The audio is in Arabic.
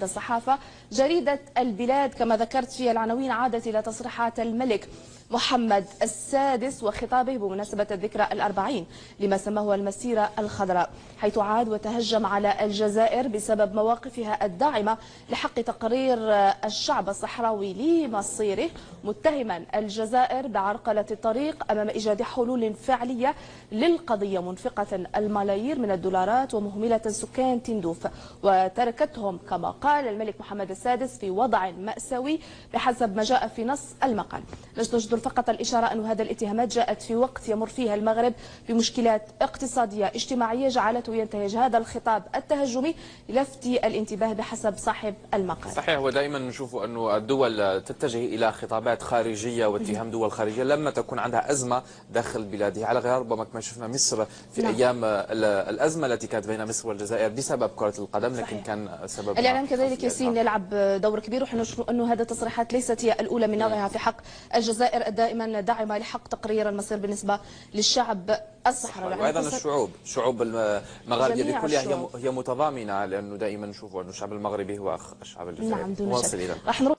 الصحافة جريدة البلاد كما ذكرت في العناوين عادت إلى تصريحات الملك محمد السادس وخطابه بمناسبة الذكرى الأربعين لما سماه المسيرة الخضراء، حيث عاد وتهجم على الجزائر بسبب مواقفها الداعمة لحق تقرير الشعب الصحراوي لمصيره، متهما الجزائر بعرقلة الطريق أمام إيجاد حلول فعلية للقضية، منفقة الملايير من الدولارات ومهملة سكان تندوف وتركتهم كما قال الملك محمد السادس في وضع مأساوي بحسب ما جاء في نص المقال. نجدر فقط الإشارة أن هذه الاتهامات جاءت في وقت يمر فيها المغرب بمشكلات اقتصادية اجتماعية جعلته ينتهج هذا الخطاب التهجمي للفت الانتباه بحسب صاحب المقال. صحيح، ودائما نشوف أنه الدول تتجه إلى خطابات خارجية واتهام دول خارجية لما تكون عندها أزمة داخل بلادها، على غير ربما كما شفنا مصر في أيام الأزمة التي كانت بين مصر والجزائر بسبب كرة القدم، لكن صحيح. كان سبب الإعلام كذلك ياسين يلعب دور كبير، ونحن نشوف أنه هذه التصريحات ليست هي الأولى من نوعها في حق الجزائر دائما داعمة لحق تقرير المصير بالنسبة للشعب الصحراوي، وأيضا الشعوب المغاربية بكلها هي متضامنة، لأنه دائما نشوف أن الشعب المغربي هو أخ الشعب الجزائري. نعم دون شك.